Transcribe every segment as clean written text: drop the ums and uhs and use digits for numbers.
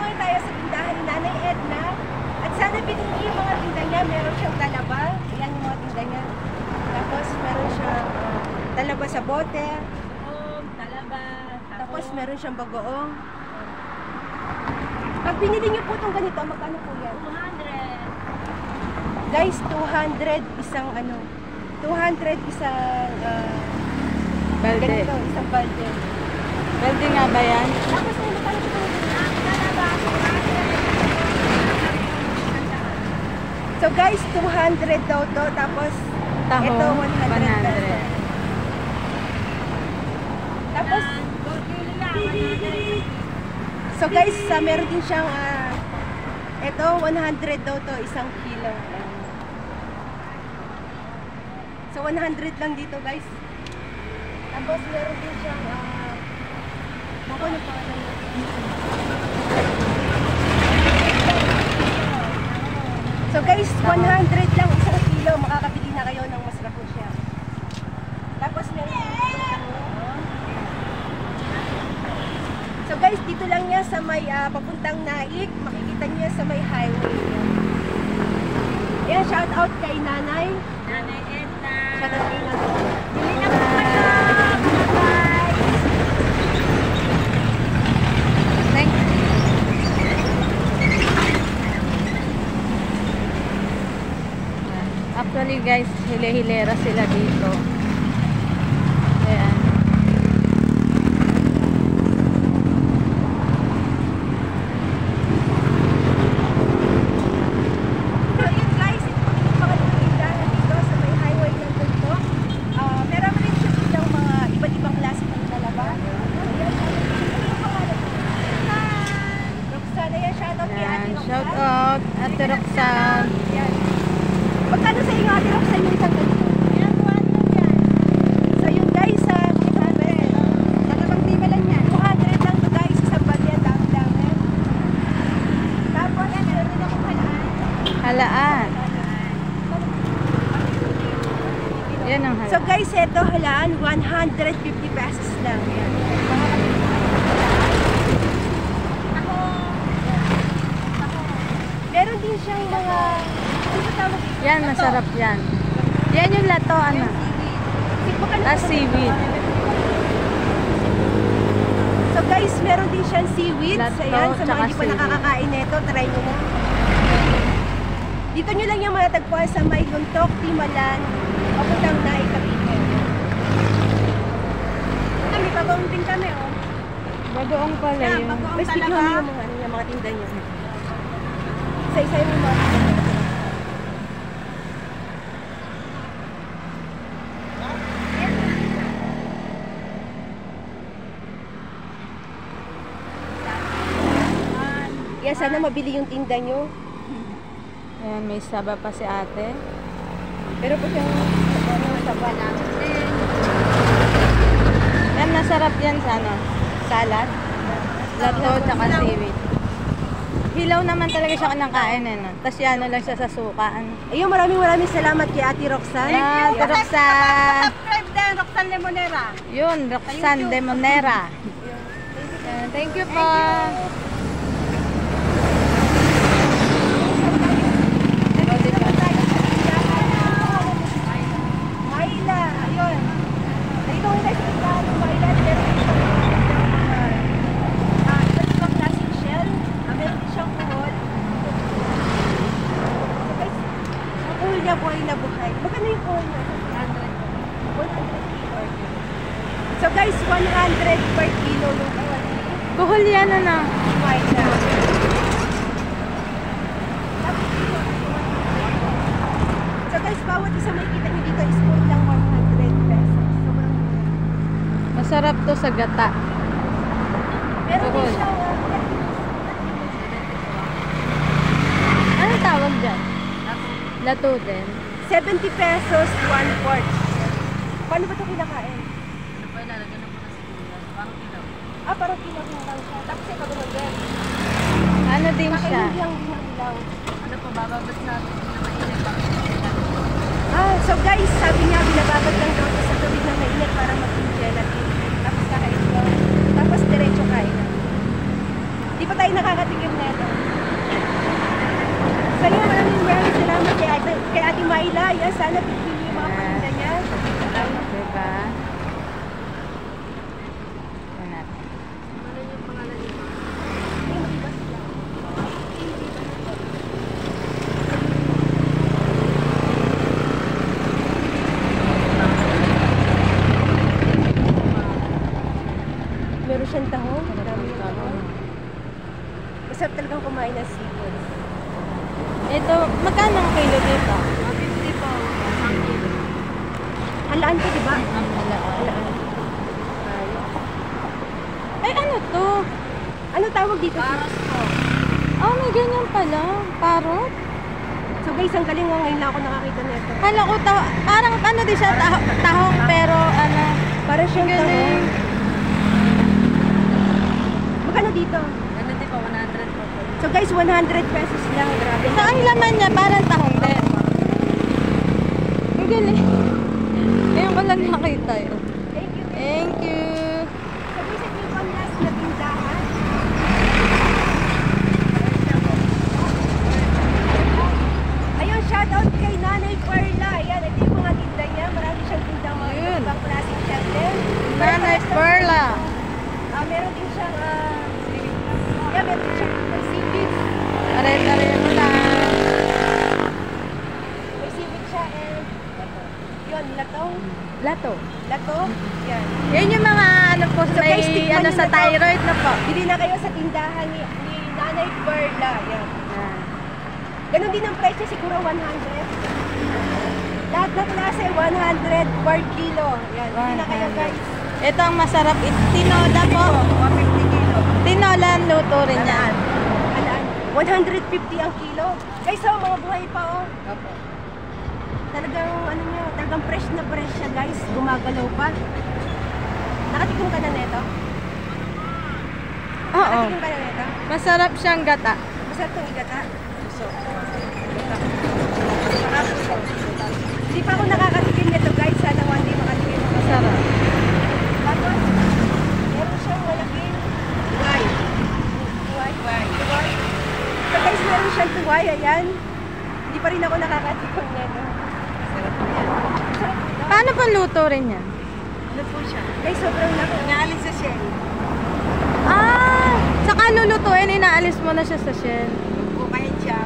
ngayon tayo sa tindahan ni Nanay Edna. At sana bilhin niyo yung mga tinda niya. Meron siyang talaba. Ayan yung mga tinda niya. Tapos meron siyang talaba sa bote. Talaba. Tapos meron siyang bagoong. Pag binili niyo po itong ganito, magkano po yan? 200. Guys, 200 isang 200 isang Balde. ganito, isang balde. Balde nga ba yan? Tapos magkano po itong Talaba. So guys, 200 daw to. Tapos Taho, ito 100 100. pesos. Tapos so guys, meron din siyang ito 100 daw to, isang kilo. So 100 lang dito guys. Tapos meron din siyang ano pa lang. So guys, 100 lang isang kilo, makakabili na kayo ng masarap po siya. Tapos meron so guys, dito lang niya sa may papuntang Naik, makikita niya sa may highway. Ayan, shout out kay Nanay. Nanay Edna. Shout out kay Nanay. Bili na po kayo. Bye. Thank you. Actually guys, hile-hilera sila dito. Ayan. So yun guys, ito po yung mga tindahan dito sa may highway ng Tondo. Meron rin siya bilang mga iba't ibang klase ng talaba. Roxana, yan, shout out kay Ate Ayan. Roxana. Shout out Ate Roxanne. Yan. Magkano sa inyo Ate Roxana yung isang ganito? Yan, 200 yan. So yun guys, talabang di ba lang yan? 200 lang to guys, isang bali yan, dami-dami. Tapos, meron din akong halaan. Halaan. Yan ang So halaan. guys, ito halaan, 150 pesos lang. Yan. Meron din siyang mga, ano ba tawag dito? Yan, masarap yan. Yan yung lato, ano? Ah, seaweed. So guys, meron din siyang seaweed. Lato, So yan, sa mga tsaka hindi pa seaweed. nakakakain nito, try nyo na. Dito nyo lang yung matatagpuan sa May Luntok, Timalan, papuntang Naik, Cavite. Kami, bagoong din kami, oh. Bagoong pala Yan, yun. bagoong. Basta bigyan talaga? nyo yung mga tinda nyo. Isa-isa yung mga tinda nyo. Yeah, sana mabili yung tinda nyo. Ayan, may saba pa si ate. Pero po siyang saba namin. Yan, masarap yan sa ano? Salad. Lato, tsaka seaweed. Hilaw naman talaga siya kinakain eh, no? Tapos yan, ano lang siya sa suka. Ano? Ayun, maraming salamat kay Ate Roxanne. Ah, Ate Roxanne. Subscribe din, Roxanne Lemonera. Yun, Roxanne de Monera. Thank you po. Maila, ayun. Dito ko guys, tindahan ng Maila. Meron din siyang iba't ibang klaseng shell. Meron din siyang kuhol. So guys, ang kuhol niya buhay na buhay. Magkano yung kuhol niya? 100. So guys, 100 per kilo yung kuhol. Kuhol yan, ano? Maila. So guys, bawat isa makikita nyo dito is full lang 100 pesos. Sobrang mura. Masarap to sa gata. Meron din Bukod. siyang Anong tawag dyan? Lato din. 70 pesos, 1/4. Paano ba ito kinakain? Ano pa ilalagyan na po na sibuyas? Parang ilaw. Parang kinakain lang siya. Tapos ito ganun din. Ano din siya? Kakainin lang din ng ilaw. Ano po, bababas natin na mainit pa. So guys, sabi niya, binababad lang daw ito sa tubig na mainit para maging gelatin. Tapos kakain lang. Tapos diretso kain na. Di pa tayo nakakatikim na natin. Ano yung pangalan niyo? Ay, mag-iba sila. Meron siyang tahong. Marami yung tahong. Masarap talagang kumain ng seafood. Ito, magkano ang kilo dito? 150 po. Isang kilo. Halaan ko, di ba? Ang halaan. Halaan. Ay, ano to? Ano tawag dito? Paros po. Oh, may ganyan pala. Parot? So guys, ang galing nga ngayon lang ako nakakita nito. Kala ko, parang ano din siya, tahong, pero ano, Para siyang galing. tahong. Magkano dito? Ano din po, 100 po. So guys, 100 pesos lang. Grabe. So, ang laman niya, parang tahong din. Ang galing. Ngayon ko lang nakita yun. Thank you. Thank you. So guys, ito yung one last na tindahan. Ayun, shoutout kay Nanay Perla. Ayan, ito yung mga tinda niya. Marami siyang tindang mga Ayun. ibang klaseng chandel. Nanay Perla. Meron din siyang, meron din siyang seaweed. Are-are mo lang. May seaweed siya and yun, latong. Lato. Lato. Yan. Yan yung mga ano po, So, guys, may tikman ano nyo sa na to. thyroid na po. Bili na kayo sa tindahan ni Nanay Perla. Yan. Yan. Ganon din ang presyo, siguro 100. Lahat ng klase, 100 per kilo. Yan. Bili na kayo 100. guys. Ito ang masarap. Tinola po. 150 kilo. Tinola ang luto rin yan. Alaan. 150 ang kilo. Guys, so, mga buhay pa oh. Opo. Talagang, ano niya, talagang fresh na fresh siya guys. Gumagalaw pa. Nakatikim ka na neto? Oo. Nakatikim ka na neto? Masarap siyang gata. Masarap itong igata. Hindi pa ako nakakatikim nito guys. Sana one day makatikim ako. Masarap. Tapos, meron siyang malaking tuway. Tuway. So guys, meron siyang tuway. Ayan. Hindi pa rin ako nakakatikim nito. Sarap po yan. Sarap ito. Paano pang luto rin yan? Ano po siya? Guys, sobrang laki. Naalis sa shell. Ah! Saka lulutuin, inaalis mo na siya sa shell. Kumain siya.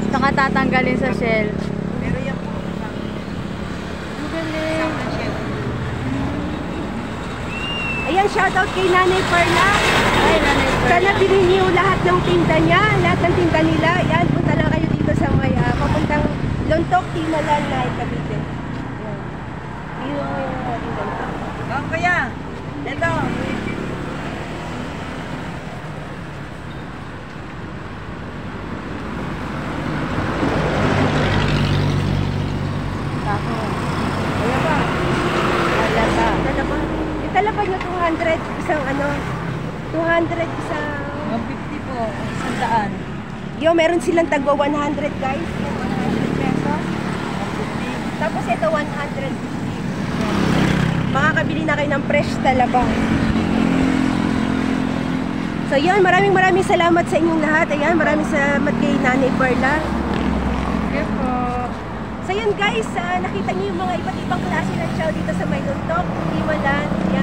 Saka tatanggalin sa shell. Pero yan po. Ang galing. Ayan, shoutout kay Nanay Perla. Ay, Nanay Perla. Sana bilhin niyo lahat ng tinda niya, lahat ng tinda nila. Yan, punta lang kayo dito sa may papuntang Lontok, Tinalan, Nay, Cavite. Yan. Bilhin mo yung mga tinda niya. Oh, kuya. Ito. Tako. Wala ba? Wala pa. Talaba. Yung talaba niyo 200, isang ano, 200 isang... 150 po. 100. Yo, meron silang tagwa 100 guys. Yung 100 pesos. Tapos ito 150. Makakabili na kayo ng fresh talaba. So yun, maraming salamat sa inyong lahat. Ayan, maraming salamat kay Nanay Perla. Okay po. So yun guys, nakita niyo yung mga iba't ibang klase ng chow dito sa Maynuntok, Timalan. Yan.